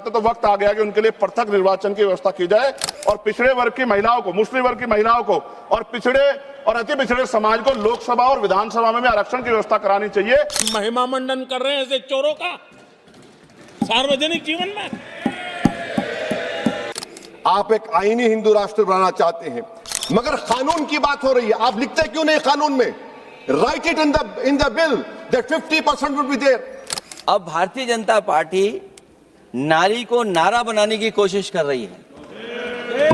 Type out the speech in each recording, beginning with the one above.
चाहते तो वक्त आ गया कि उनके लिए पृथक निर्वाचन की व्यवस्था की जाए और पिछड़े वर्ग की महिलाओं को, मुस्लिम वर्ग की महिलाओं को और पिछड़े और अति पिछड़े समाज को लोकसभा और विधानसभा में आरक्षण की व्यवस्था करानी चाहिए। महिमा मंडन कर रहे हैं ऐसे चोरों का सार्वजनिक जीवन में। आप एक आईनी हिंदू राष्ट्र बनाना चाहते हैं, मगर कानून की बात हो रही है, आप लिखते क्यों नहीं कानून में? Write it in the bill that 50% would be there. अब भारतीय जनता पार्टी नारी को नारा बनाने की कोशिश कर रही है।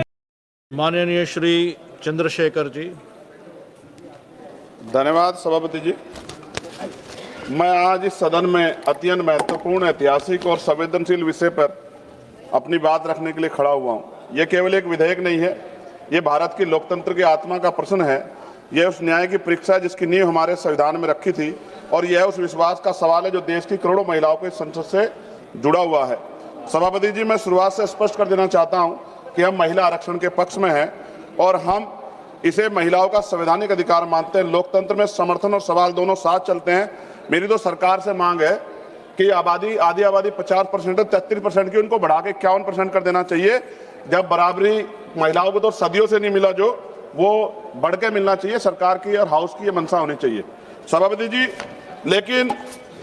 माननीय श्री चंद्रशेखर जी। धन्यवाद सभापति जी। मैं आज इस सदन में अत्यंत महत्वपूर्ण, ऐतिहासिक और संवेदनशील विषय पर अपनी बात रखने के लिए खड़ा हुआ हूं। यह केवल एक विधेयक नहीं है, यह भारत की लोकतंत्र की आत्मा का प्रश्न है। यह उस न्याय की परीक्षा जिसकी नींव हमारे संविधान में रखी थी और यह उस विश्वास का सवाल है जो देश की करोड़ों महिलाओं के संसद से जुड़ा हुआ है। सभापति जी, मैं शुरुआत से स्पष्ट कर देना चाहता हूं कि हम महिला आरक्षण के पक्ष में हैं और हम इसे महिलाओं का संवैधानिक अधिकार मानते हैं। लोकतंत्र में समर्थन और सवाल दोनों साथ चलते हैं। मेरी तो सरकार से मांग है कि आधी आबादी 50% 33% की, उनको बढ़ा के 51% कर देना चाहिए। जब बराबरी महिलाओं को तो सदियों से नहीं मिला, जो वो बढ़ के मिलना चाहिए। सरकार की और हाउस की ये मंशा होनी चाहिए सभापति जी। लेकिन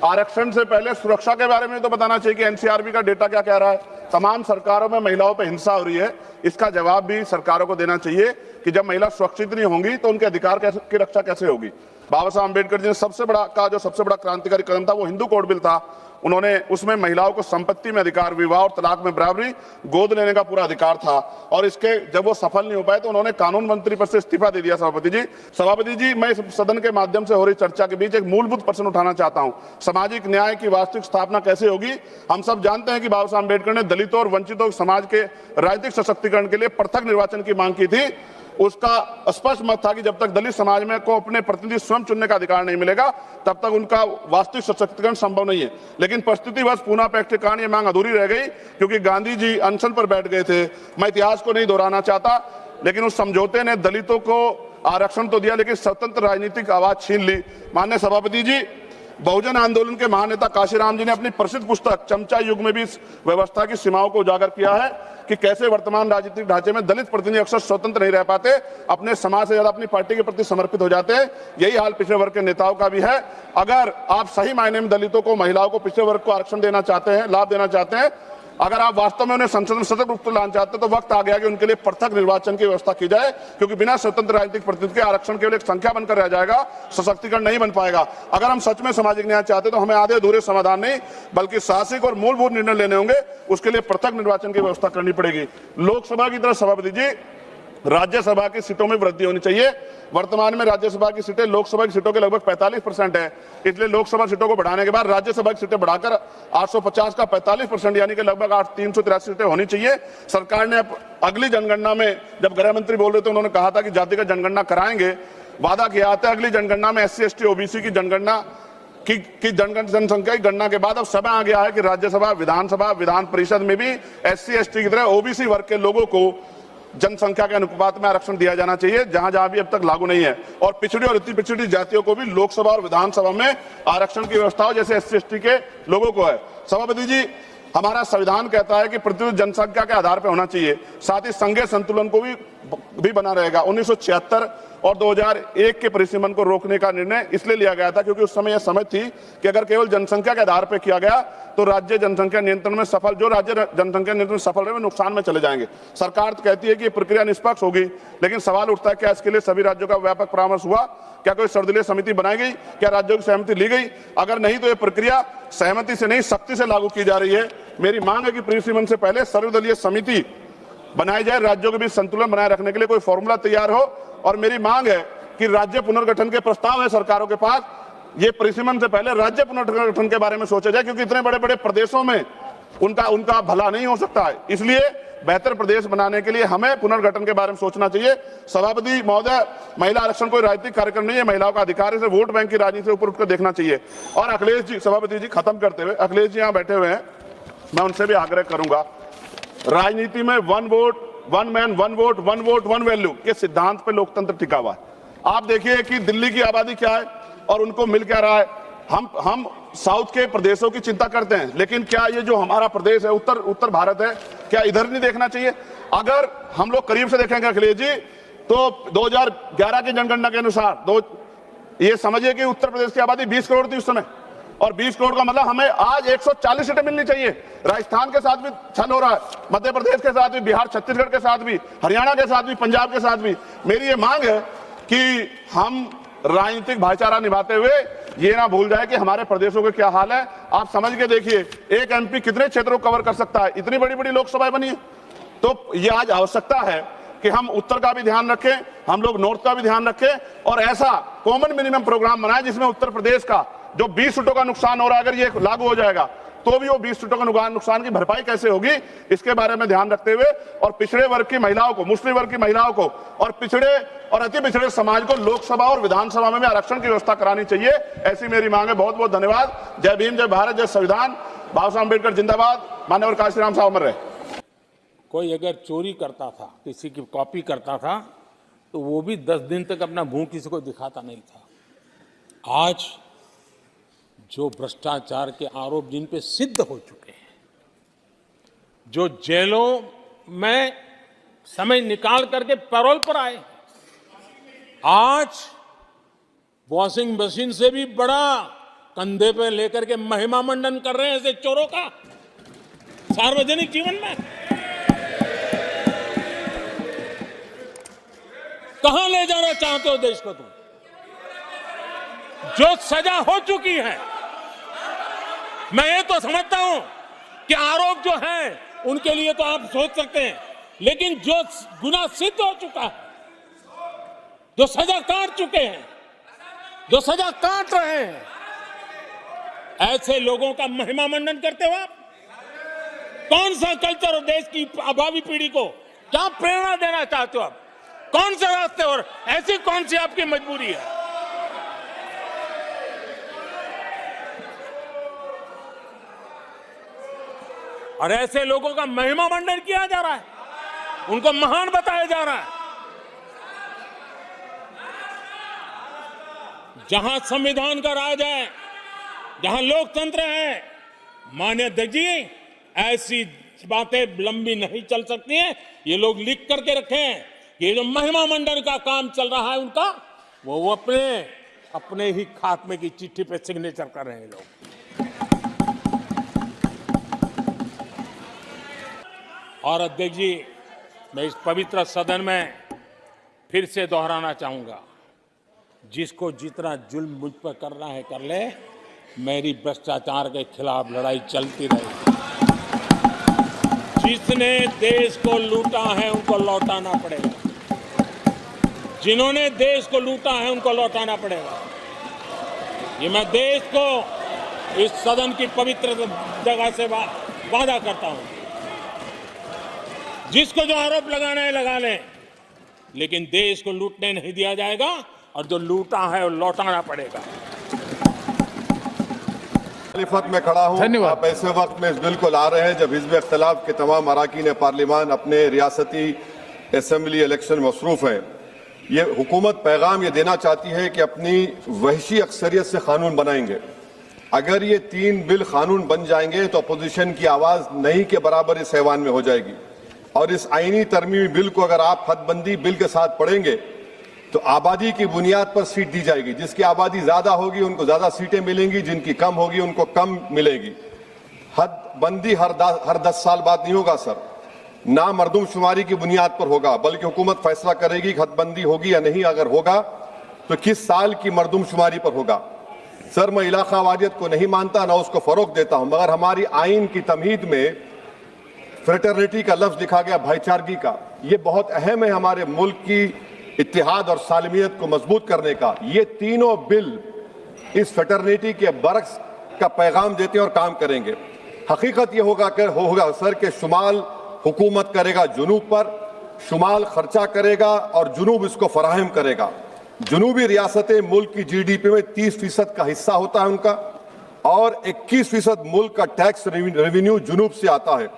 आरक्षण से पहले सुरक्षा के बारे में तो बताना चाहिए कि एनसीआरबी का डेटा क्या कह रहा है। तमाम सरकारों में महिलाओं पर हिंसा हो रही है, इसका जवाब भी सरकारों को देना चाहिए कि जब महिला सुरक्षित नहीं होंगी तो उनके अधिकार की रक्षा कैसे होगी। बाबा साहब अम्बेडकर जी ने सबसे बड़ा क्रांतिकारी कदम था वो हिंदू कोड बिल था। उन्होंने उसमें महिलाओं को संपत्ति में अधिकार, विवाह और तलाक में बराबरी, गोद लेने का पूरा अधिकार था। और इसके जब वो सफल नहीं हो पाए तो उन्होंने कानून मंत्री पद से इस्तीफा दे दिया। सभापति जी, मैं इस सदन के माध्यम से हो रही चर्चा के बीच एक मूलभूत प्रश्न उठाना चाहता हूं। सामाजिक न्याय की वास्तविक स्थापना कैसे होगी? हम सब जानते हैं कि बाबा साहब अम्बेडकर ने दलितों और वंचितों समाज के राजनीतिक सशक्तिकरण के लिए पृथक निर्वाचन की मांग की थी। उसका स्पष्ट मत था कि जब तक दलित समाज में को अपने प्रतिनिधि स्वयं चुनने का अधिकार नहीं मिलेगा तब तक उनका वास्तविक सशक्तिकरण संभव नहीं है। लेकिन परिस्थितिवश पूना पैक्ट के कारण ये मांग अधूरी रह गई क्योंकि गांधी जी अनशन पर बैठ गए थे। मैं इतिहास को नहीं दोहराना चाहता, लेकिन उस समझौते ने दलितों को आरक्षण तो दिया लेकिन स्वतंत्र राजनीतिक आवाज छीन ली। माननीय सभापति जी, बहुजन आंदोलन के महानेता काशीराम जी ने अपनी प्रसिद्ध पुस्तक चमचा युग में भी इस व्यवस्था की सीमाओं को उजागर किया है कि कैसे वर्तमान राजनीतिक ढांचे में दलित प्रतिनिधि अक्सर स्वतंत्र नहीं रह पाते, अपने समाज से ज्यादा अपनी पार्टी के प्रति समर्पित हो जाते हैं। यही हाल पिछड़े वर्ग के नेताओं का भी है। अगर आप सही मायने में दलितों को, महिलाओं को, पिछड़े वर्ग को आरक्षण देना चाहते हैं, लाभ देना चाहते हैं, अगर आप वास्तव में उन्हें संसद में सतत रूप से लाना चाहते हैं तो वक्त आ गया कि उनके लिए पृथक निर्वाचन की व्यवस्था की जाए, क्योंकि बिना स्वतंत्र राजनीतिक प्रतिनिधि के आरक्षण केवल एक संख्या बनकर रह जाएगा, सशक्तिकरण नहीं बन पाएगा। अगर हम सच में सामाजिक न्याय चाहते तो हमें आधे अधूरे समाधान नहीं बल्कि साहसिक और मूलभूत निर्णय लेने होंगे। उसके लिए पृथक निर्वाचन की व्यवस्था करनी पड़ेगी। लोकसभा की तरह सभापति जी, राज्यसभा की सीटों में वृद्धि होनी चाहिए। वर्तमान में राज्यसभा की सीटें लोकसभा की सीटों के लगभग 45% है, इसलिए लोकसभा सीटों को बढ़ाने के बाद राज्यसभा की सीटें बढ़ाकर 850 का 45% यानी कि लगभग 383 सीटें होनी चाहिए। सरकार ने अगली जनगणना में, जब गृह मंत्री बोल रहे थे, उन्होंने कहा था कि जातिगत जनगणना कराएंगे, वादा किया था। अगली जनगणना में SC ST OBC की जनगणना की जनसंख्या की गणना के बाद अब समय आ गया है कि राज्यसभा, विधानसभा, विधान परिषद में भी SC ST की तरह OBC वर्ग के लोगों को जनसंख्या के अनुपात में आरक्षण दिया जाना चाहिए, जहां जहां भी अब तक लागू नहीं है। और पिछड़ी और अति पिछड़ी जातियों को भी लोकसभा और विधानसभा में आरक्षण की व्यवस्था हो जैसे SC ST के लोगों को है। सभापति जी, हमारा संविधान कहता है कि प्रतिशत जनसंख्या के आधार पर होना चाहिए, साथ ही संघीय संतुलन को भी बना रहेगा। 1976 और 2001 के परिसीमन को रोकने का निर्णय इसलिए लिया गया था क्योंकि उस समय यह समझ थी कि अगर केवल जनसंख्या के आधार पर किया गया तो राज्य जनसंख्या नियंत्रण में सफल, जो राज्य जनसंख्या नियंत्रण में सफल रहे वे नुकसान में चले जाएंगे। सरकार तो कहती है कि ये प्रक्रिया निष्पक्ष होगी, लेकिन सवाल उठता है क्या इसके लिए सभी राज्यों का व्यापक परामर्श हुआ? क्या कोई सर्वदलीय समिति बनाई गई? क्या राज्यों की सहमति ली गई? अगर नहीं तो ये प्रक्रिया सहमति से नहीं, सख्ती से लागू की जा रही है। मेरी मांग है कि परिसीमन से पहले सर्वदलीय समिति बनाई जाए, राज्यों के बीच संतुलन बनाए रखने के लिए कोई फॉर्मूला तैयार हो। और मेरी मांग है कि राज्य पुनर्गठन के प्रस्ताव है सरकारों के पास, ये परिसीमन से पहले राज्य पुनर्गठन के बारे में सोचा जाए, क्योंकि इतने बड़े बड़े प्रदेशों में उनका भला नहीं हो सकता है। इसलिए बेहतर प्रदेश बनाने के लिए हमें पुनर्गठन के बारे में सोचना चाहिए। सभापति महोदय, महिला आरक्षण कोई राजनीतिक कार्यक्रम नहीं है, महिलाओं का अधिकार है, इसे वोट बैंक की राजनीति से ऊपर उठकर देखना चाहिए। और अखिलेश जी, सभापति जी खत्म करते हुए, अखिलेश जी यहाँ बैठे हुए हैं, मैं उनसे भी आग्रह करूंगा, राजनीति में one vote one man one vote one value के सिद्धांत पे लोकतंत्र टिका हुआ है। आप देखिए कि दिल्ली की आबादी क्या है और उनको मिल क्या रहा है। हम साउथ के प्रदेशों की चिंता करते हैं, लेकिन क्या ये जो हमारा प्रदेश है, उत्तर भारत है, क्या इधर नहीं देखना चाहिए? अगर हम लोग करीब से देखेंगे अखिलेश जी, तो 2011 की जनगणना के अनुसार ये समझिए कि उत्तर प्रदेश की आबादी 20 करोड़ थी उस समय, और 20 करोड़ का मतलब हमें आज 140 सीटें मिलनी चाहिए। राजस्थान के साथ भी छल हो रहा है, मध्य प्रदेश के साथ भी, बिहार छत्तीसगढ़ के साथ भी, हरियाणा के साथ भी, पंजाब के साथ भी। मेरी ये मांग है कि हम राजनीतिक भाईचारा निभाते हुए ये ना भूल जाए कि हमारे प्रदेशों के क्या हाल है। आप समझ के देखिए, एक एमपी कितने क्षेत्रों को कवर कर सकता है? इतनी बड़ी बड़ी लोकसभाएं बनी है। तो ये आज आवश्यकता है कि हम उत्तर का भी ध्यान रखें, हम लोग नॉर्थ का भी ध्यान रखें, और ऐसा कॉमन मिनिमम प्रोग्राम बनाएं जिसमें उत्तर प्रदेश का जो 20 सीटों का नुकसान हो रहा है, अगर ये लागू हो जाएगा तो भी वो 20 सीटों का नुकसान की भरपाई कैसे होगी, इसके बारे में ध्यान रखते हुए, और पिछड़े वर्ग की महिलाओं को, मुस्लिम वर्ग की महिलाओं को, और पिछड़े और अति पिछड़े समाज को लोकसभा और विधानसभा में आरक्षण की व्यवस्था करानी चाहिए। ऐसी मेरी मांग है। बहुत बहुत धन्यवाद। जय भीम, जय भारत, जय संविधान। बाबा साहब अम्बेडकर जिंदाबाद। माननीय काशी राम साहब अमर रहे। कोई अगर चोरी करता था, किसी की कॉपी करता था, तो वो भी 10 दिन तक अपना मुंह किसी को दिखाता नहीं था। आज जो भ्रष्टाचार के आरोप जिन पे सिद्ध हो चुके हैं, जो जेलों में समय निकाल करके पैरोल पर आए, आज वॉशिंग मशीन से भी बड़ा कंधे पे लेकर के महिमा मंडन कर रहे हैं ऐसे चोरों का सार्वजनिक जीवन में। कहां ले जाना चाहते हो देश को तुम? जो सजा हो चुकी है, मैं ये तो समझता हूं कि आरोप जो है उनके लिए तो आप सोच सकते हैं, लेकिन जो गुनाह सिद्ध हो चुका है, जो सजा काट चुके हैं, जो सजा काट रहे हैं, ऐसे लोगों का महिमा मंडन करते हो आप? कौन सा कल्चर और देश की भावी पीढ़ी को क्या प्रेरणा देना चाहते हो आप? कौन से रास्ते और ऐसी कौन सी आपकी मजबूरी है? और ऐसे लोगों का महिमा मंडन किया जा रहा है, उनको महान बताया जा रहा है। जहां संविधान का राज है, जहां लोकतंत्र है, माननीय अध्यक्ष जी, ऐसी बातें लंबी नहीं चल सकती हैं। ये लोग लिख करके रखें, ये जो महिमा मंडन का काम चल रहा है उनका, वो अपने ही खात्मे की चिट्ठी पे सिग्नेचर कर रहे हैं लोग। और अध्यक्ष जी, मैं इस पवित्र सदन में फिर से दोहराना चाहूंगा, जिसको जितना जुल्म मुझ पर करना है कर ले, मेरी भ्रष्टाचार के खिलाफ लड़ाई चलती रहेगी। जिसने देश को लूटा है उनको लौटाना पड़ेगा, जिन्होंने देश को लूटा है उनको लौटाना पड़ेगा। ये मैं देश को इस सदन की पवित्र जगह से वादा करता हूं। जिसको जो आरोप लगाना है लगा लें, लेकिन देश को लूटने नहीं दिया जाएगा, और जो लूटा है वो लौटाना पड़ेगा। मुखालिफत में खड़ा हूं। आप ऐसे वक्त में इस बिल को ला रहे हैं जब हिज़्ब इख्तिलाफ के तमाम अरकान पार्लिमान अपने रियासती असेंबली इलेक्शन में मसरूफ हैं। ये हुकूमत पैगाम ये देना चाहती है कि अपनी वहशी अक्सरियत से कानून बनाएंगे। अगर ये 3 बिल कानून बन जाएंगे तो अपोजिशन की आवाज नहीं के बराबर इस ऐवान में हो जाएगी। और इस आईनी तरमीमी बिल को अगर आप हदबंदी बिल के साथ पढ़ेंगे तो आबादी की बुनियाद पर सीट दी जाएगी। जिसकी आबादी ज्यादा होगी उनको ज्यादा सीटें मिलेंगी, जिनकी कम होगी उनको कम मिलेगी। हदबंदी हर 10 साल बाद नहीं होगा सर, ना मरदमशुमारी की बुनियाद पर होगा, बल्कि हुकूमत फैसला करेगी कि हदबंदी होगी या नहीं। अगर होगा तो किस साल की मरदमशुमारी पर होगा। सर, मैं इलाका वारियत को नहीं मानता, ना उसको फरोग देता हूं, मगर हमारी आइन की तमहीद में फ्रेटर्निटी का लफ्ज लिखा गया, भाईचारगी का। ये बहुत अहम है हमारे मुल्क की इत्तेहाद और सालमियत को मजबूत करने का। ये तीनों बिल इस फ्रेटर्निटी के बरक्स का पैगाम देते हैं और काम करेंगे। हकीकत ये होगा सर कि शुमाल हुकूमत करेगा जुनूब पर, शुमाल खर्चा करेगा और जुनूब इसको फराहम करेगा। जुनूबी रियासतें मुल्क की GDP में 30% का हिस्सा होता है उनका, और 21% मुल्क का टैक्स रेवेन्यू जुनूब से आता है।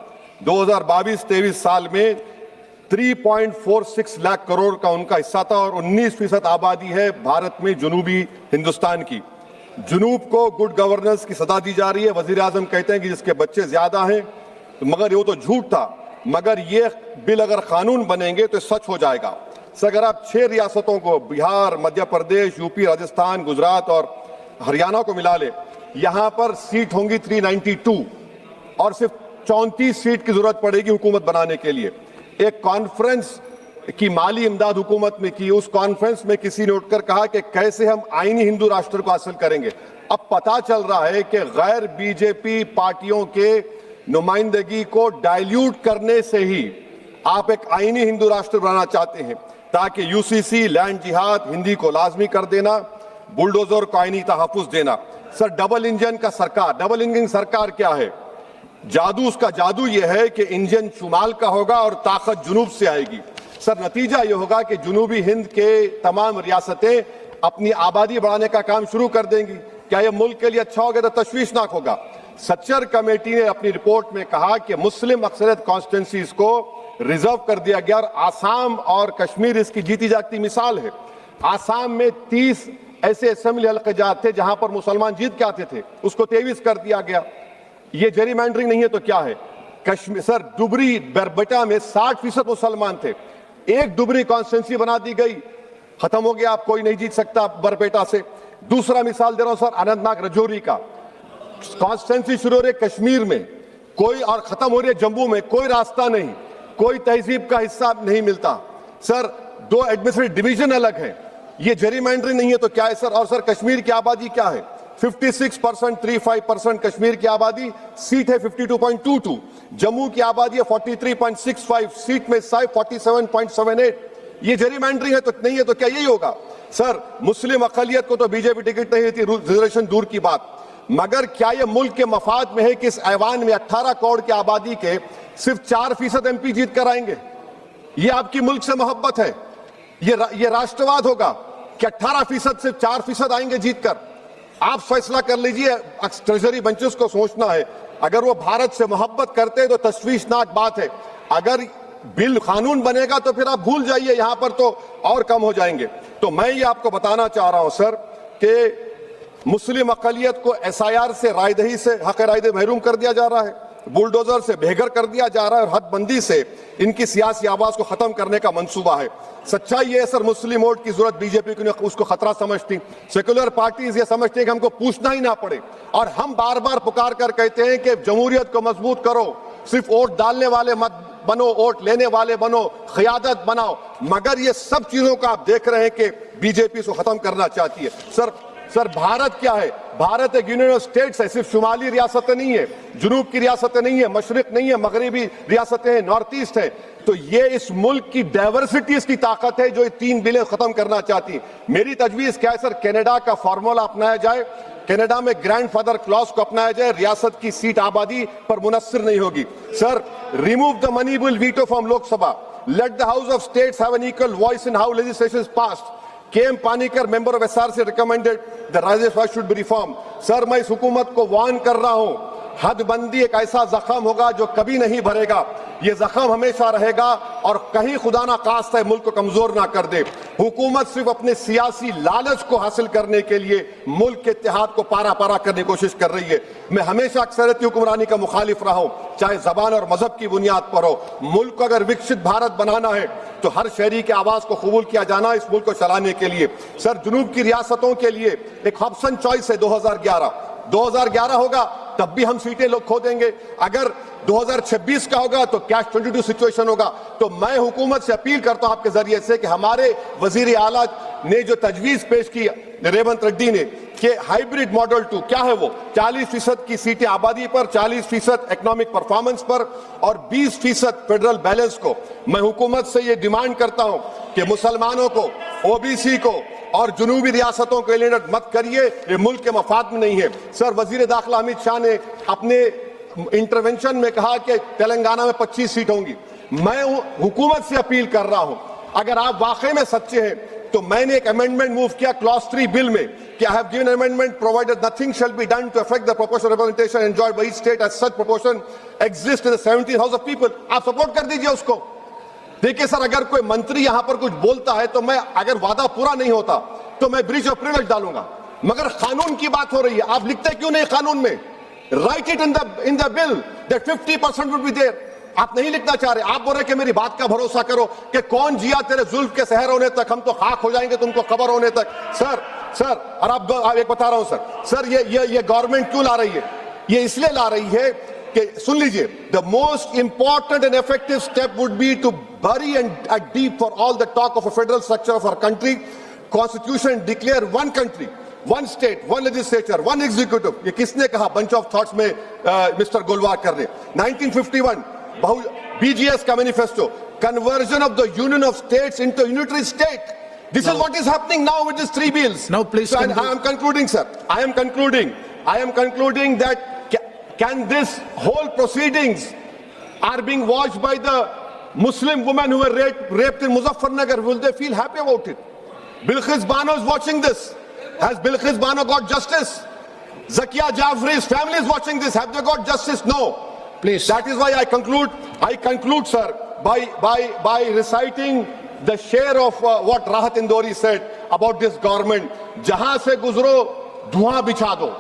2022-23 साल में 3.46 लाख करोड़ का उनका हिस्सा था, और 19% आबादी है भारत में जुनूबी हिंदुस्तान की। जुनूब को गुड गवर्नेंस की सदा दी जा रही है। वजीर आजम कहते हैं कि जिसके बच्चे ज्यादा हैं, तो मगर वो तो झूठ था। मगर ये बिल अगर कानून बनेंगे तो सच हो जाएगा। अगर आप 6 रियासतों को, बिहार, मध्य प्रदेश, यूपी, राजस्थान, गुजरात और हरियाणा को मिला ले, यहां पर सीट होंगी 392 और सिर्फ 34 सीट की जरूरत पड़ेगी हुकूमत बनाने के लिए। एक कॉन्फ्रेंस की माली इमदाद हुकूमत में की, उस कॉन्फ्रेंस में किसी ने उठकर कहा कि कैसे हम आईनी हिंदू राष्ट्र को हासिल करेंगे। अब पता चल रहा है कि गैर बीजेपी पार्टियों के नुमाइंदगी को डाइल्यूट करने से ही आप एक आईनी हिंदू राष्ट्र बनाना चाहते हैं, ताकि यूसीसी, लैंड जिहाद, हिंदी को लाजमी कर देना, बुलडोजर को आईनी तहफ्फुज देना। सर, डबल इंजन का सरकार, डबल इंजन सरकार क्या है? जादू, उसका जादू यह है कि इंजन शुमाल का होगा और ताकत जुनूब से आएगी। सर, नतीजा यह होगा कि जुनूबी हिंद के तमाम रियासतें अपनी आबादी बढ़ाने का काम शुरू कर देंगी। क्या यह मुल्क के लिए अच्छा होगा? तो तशवीशनाक होगा। सच्चर कमेटी ने अपनी रिपोर्ट में कहा कि मुस्लिम अक्सरियत कॉन्स्टिट्यूंसीज को रिजर्व कर दिया गया और आसाम और कश्मीर इसकी जीती जागती मिसाल है। आसाम में 30 ऐसे असेंबली हल्के थे जहां पर मुसलमान जीत के आते थे, उसको 23 कर दिया गया। ये जेरीमैंडरिंग नहीं है तो क्या है? कश्मीर, सर, डुबरी बरबेटा में 60% मुसलमान थे, एक डुबरी कॉन्स्टिट्यूंसी बना दी गई, खत्म हो गया, आप कोई नहीं जीत सकता बरपेटा से। दूसरा मिसाल दे रहा हूं सर, अनंतनाग रजौरी का कॉन्स्टिट्यूंसी शुरू हो रही है कश्मीर में कोई, और खत्म हो रही है जम्मू में, कोई रास्ता नहीं, कोई तहजीब का हिस्सा नहीं मिलता। सर, 2 एडमिनिस्ट्रेटिव डिवीजन अलग है, ये जेरीमैंडरिंग नहीं है तो क्या है सर? और सर, कश्मीर की आबादी क्या है? 56%, 35% कश्मीर की आबादी, सीट है 52.22। जम्मू की आबादी है 43.65, सीट में 47.78। ये जेरीमैंडरिंग है तो नहीं है तो क्या यही होगा? सर, मुस्लिम अकलियत को तो बीजेपी टिकट नहीं देती, रिजर्वेशन दूर की बात, मगर क्या यह मुल्क के मफाद में है कि इस ऐवान में 18 करोड़ की आबादी के सिर्फ 4% एमपी जीत कर आएंगे? ये आपकी मुल्क से मोहब्बत है? ये राष्ट्रवाद होगा कि 18% सिर्फ 4% आएंगे जीत कर? आप फैसला कर लीजिए। ट्रेजरी बेंचेस को सोचना है, अगर वो भारत से मोहब्बत करते हैं तो तशवीशनाक बात है। अगर बिल कानून बनेगा तो फिर आप भूल जाइए, यहां पर तो और कम हो जाएंगे। तो मैं ये आपको बताना चाह रहा हूं सर कि मुस्लिम अकलियत को SIR से, रायदही से, हक रायदे महरूम कर दिया जा रहा है, बुलडोजर से बेघर कर दिया जा रहा है, और हदबंदी से इनकी सियासी आवाज को खत्म करने का मंसूबा है। सच्चाई ये है सर, मुस्लिम वोट की जरूरत बीजेपी को उसको खतरा समझती, सेकुलर पार्टीज ये समझती है कि हमको पूछना ही ना पड़े, और हम बार बार पुकार कर कहते हैं कि जमहूरियत को मजबूत करो, सिर्फ वोट डालने वाले मत बनो, वोट लेने वाले बनो, क़यादत बनाओ। मगर ये सब चीजों का आप देख रहे हैं कि बीजेपी इसको खत्म करना चाहती है। सर, भारत क्या है? भारत एक यूनियन ऑफ स्टेट्स है, सिर्फ शुमाली रियासतें नहीं है, जुनूब की रियासतें नहीं है, मशरिक नहीं है, मगरबी रियासतें हैं, नॉर्थ ईस्ट है। तो ये इस मुल्क की डाइवर्सिटी इसकी ताकत है जो ये 3 बिलें खत्म करना चाहती। मेरी तजवीज क्या है सर? कनाडा का फार्मूला अपनाया जाए, कनाडा में ग्रैंडफादर क्लॉज को अपनाया जाए, रियासत की सीट आबादी पर मुनस्सिर नहीं होगी। Sir, remove the money bill veto from Lok Sabha, let the house of states have an equal voice in how legislation is passed. KM Panikkar, member of SRC, recommended the Rajasthan should be reform. Sir, मैं इस हुकूमत को warn कर रहा हूं, हदबंदी एक ऐसा जख्म होगा जो कभी नहीं भरेगा, ये जख्म हमेशा रहेगा, और कहीं खुदा ना खास्ता है मुल्क को कमजोर ना कर दे। हुकूमत सिर्फ अपने सियासी लालच को हासिल करने के लिए मुल्क के इत्तेहाद को पारा पारा करने की कोशिश कर रही है। मैं हमेशा अक्सरियती हुक्मरानी का मुखालिफ रहा हूं, चाहे जबान और मजहब की बुनियाद पर हो। मुल्क को अगर विकसित भारत बनाना है तो हर शहरी की आवाज को कबूल किया जाना इस मुल्क को चलाने के लिए। सर, जुनूब की रियासतों के लिए एक ऑप्शन चॉइस है 2011 होगा तब भी हम सीटें लोग खो देंगे। अगर 2026 का होगा तो कैश 22 सिचुएशन होगा। तो मैं हुकूमत से अपील करता हूं आपके जरिए से कि हमारे वजीर आला ने जो तजवीज पेश की रेवंत रेड्डी ने कि हाइब्रिड मॉडल 2 क्या है वो 40% की सीटें आबादी पर, 40% इकोनॉमिक परफॉर्मेंस पर और 20% फेडरल बैलेंस को, मैं हुकूमत से ये डिमांड करता हूं कि मुसलमानों को, OBC को और जुनूबी रियासतों को एलिनेट मत करिए, ये मुल्क के मफाद में नहीं है। सर, वजीर दाखिला अमित शाह ने अपने इंटरवेंशन में कहा कि तेलंगाना में 25 सीट होंगी। मैं हुकूमत से अपील कर रहा हूं, अगर आप वाकई में सच्चे हैं तो मैंने एक अमेंडमेंट मूव किया क्लॉज 3 बिल में कि I have given amendment provided nothing shall be done to affect the proportional representation enjoyed by each state as such proportion exist in the 17th House of People. आप support कर दीजिए उसको। देखिए sir, अगर कोई मंत्री यहां पर कुछ बोलता है तो मैं, अगर वादा पूरा नहीं होता तो मैं ब्रीच ऑफ प्रिविलेज डालूंगा। मगर कानून की बात हो रही है, आप लिखते क्यों नहीं कानून में? Write it in the bill that 50% would be there. आप नहीं लिखना चाह रहे। आप बोल रहे कि मेरी बात का भरोसा करो कि कौन जिया तेरे जुल्फ के शहर होने तक, हम तो खाक हो जाएंगे तुमको कब्र होने तक। सर और आप एक बता रहा हूं सर, ये गवर्नमेंट क्यों ला रही है? ये इसलिए ला रही है कि सुन लीजिए, the most important and effective step would be to bury and deep for all the talk of a federal structure of our country. Constitution declare one country, one state, one legislature, one executive. ये किसने कहा? Bunch of thoughts में mister गोलवार कर रहे। 1951 BGS का manifesto, conversion of the union of states into unitary state. This is what is happening now with these three bills. Now please so, conclude. I am concluding, sir. I am concluding that can this whole proceedings are being watched by the Muslim women who were raped in Muzaffarnagar. Will they feel happy about it? Bilqis Bano is watching this. Has Bilqis Bano got justice? Zakia Jafri's family is watching this. Have they got justice? No. Please. That is why I conclude, sir, by reciting the share of what Rahat Indori said about this government. Jahan se guzro, धुआं बिछा दो.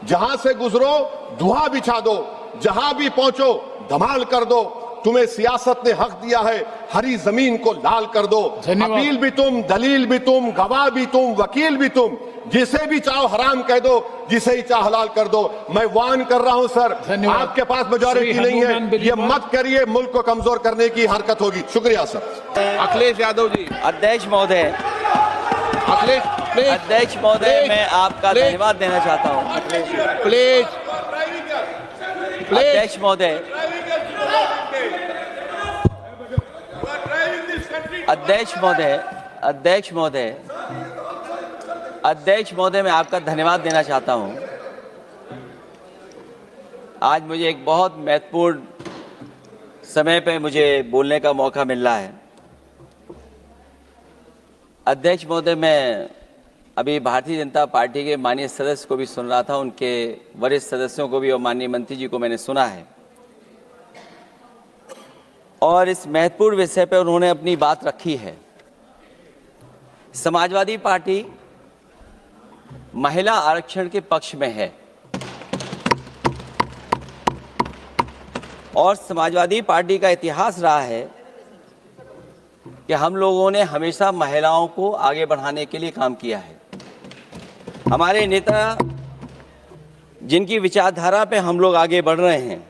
जहां से गुजरो धुआं बिछा दो. जहां भी पहुंचो धमाल कर दो. तुम्हें सियासत ने हक दिया है, हरी जमीन को लाल कर दो. अपील भी तुम, दलील भी तुम, गवाह भी तुम, वकील भी तुम. जिसे भी चाहो हराम कह दो, जिसे ही चाहो हलाल कर दो. मैं वार्न कर रहा हूं सर, आपके पास मेजॉरिटी नहीं है, ये मत करिए. मुल्क को कमजोर करने की हरकत होगी. शुक्रिया सर. अखिलेश यादव जी. अध्यक्ष महोदय, अध्यक्ष महोदय, मैं आपका धन्यवाद देना चाहता हूं. प्लीज अध्यक्ष महोदय, अध्यक्ष महोदय, अध्यक्ष महोदय, अध्यक्ष महोदय, मैं आपका धन्यवाद देना चाहता हूं. आज मुझे एक बहुत महत्वपूर्ण समय पे मुझे बोलने का मौका मिल रहा है. अध्यक्ष महोदय, मैं अभी भारतीय जनता पार्टी के माननीय सदस्य को भी सुन रहा था, उनके वरिष्ठ सदस्यों को भी और माननीय मंत्री जी को मैंने सुना है, और इस महत्वपूर्ण विषय पर उन्होंने अपनी बात रखी है. समाजवादी पार्टी महिला आरक्षण के पक्ष में है और समाजवादी पार्टी का इतिहास रहा है कि हम लोगों ने हमेशा महिलाओं को आगे बढ़ाने के लिए काम किया है. हमारे नेता जिनकी विचारधारा पे हम लोग आगे बढ़ रहे हैं,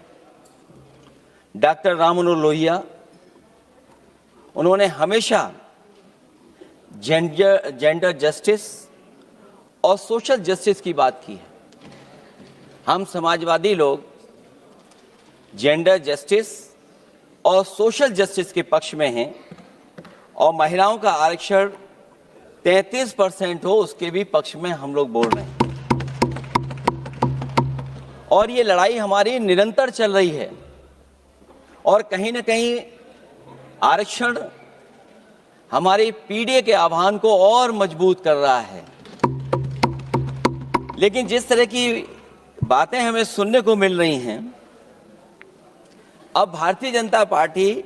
डॉक्टर राम मनोहर लोहिया, उन्होंने हमेशा जेंडर जस्टिस और सोशल जस्टिस की बात की है. हम समाजवादी लोग जेंडर जस्टिस और सोशल जस्टिस के पक्ष में हैं और महिलाओं का आरक्षण 33% हो उसके भी पक्ष में हम लोग बोल रहे हैं. और ये लड़ाई हमारी निरंतर चल रही है और कहीं ना कहीं आरक्षण हमारी पीढ़ी के आह्वान को और मजबूत कर रहा है. लेकिन जिस तरह की बातें हमें सुनने को मिल रही हैं, अब भारतीय जनता पार्टी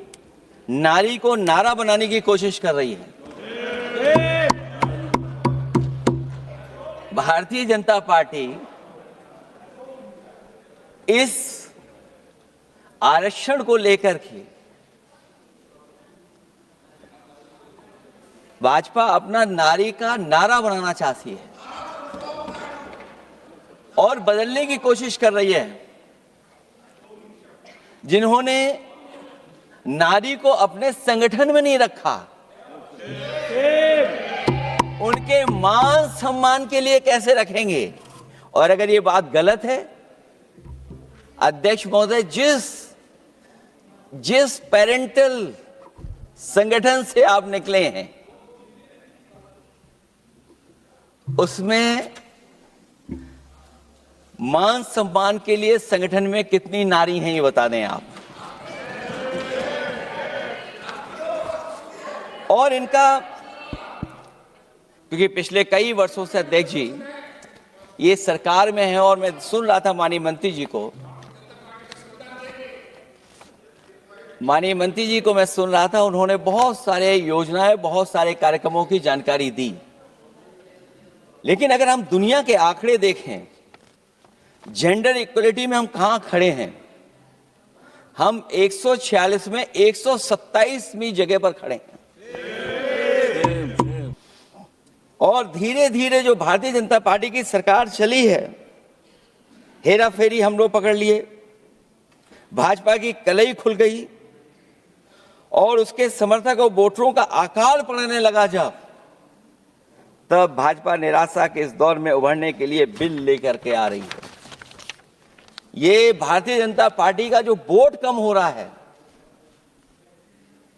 नारी को नारा बनाने की कोशिश कर रही है. भारतीय जनता पार्टी इस आरक्षण को लेकर के भाजपा अपना नारी का नारा बनाना चाहती है और बदलने की कोशिश कर रही है. जिन्होंने नारी को अपने संगठन में नहीं रखा, उनके मान सम्मान के लिए कैसे रखेंगे? और अगर ये बात गलत है, अध्यक्ष महोदय, जिस पेरेंटल संगठन से आप निकले हैं उसमें मान सम्मान के लिए संगठन में कितनी नारी हैं ये बता दें आप. और इनका, क्योंकि पिछले कई वर्षों से अध्यक्ष जी ये सरकार में है और मैं सुन रहा था माननीय मंत्री जी को मैं सुन रहा था, उन्होंने बहुत सारे योजनाएं, बहुत सारे कार्यक्रमों की जानकारी दी. लेकिन अगर हम दुनिया के आंकड़े देखें, जेंडर इक्वलिटी में हम कहां खड़े हैं? हम 146 में 127वीं जगह पर खड़े हैं। और धीरे धीरे जो भारतीय जनता पार्टी की सरकार चली है, हेरा फेरी हम लोग पकड़ लिए, भाजपा की कलई खुल गई और उसके समर्थक और वोटरों का आकार पड़ने लगा जब, तब भाजपा निराशा के इस दौर में उभरने के लिए बिल लेकर के आ रही है। ये भारतीय जनता पार्टी का जो वोट कम हो रहा है,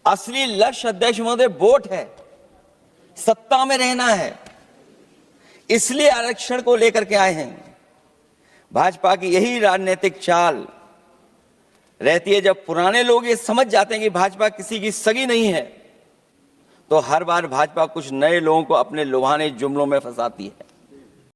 असली लक्ष्य अध्यक्ष महोदय वोट है, सत्ता में रहना है, इसलिए आरक्षण को लेकर के आए हैं। भाजपा की यही राजनीतिक चाल रहती है। जब पुराने लोग ये समझ जाते हैं कि भाजपा किसी की सगी नहीं है, तो हर बार भाजपा कुछ नए लोगों को अपने लुभाने जुमलों में फंसाती है।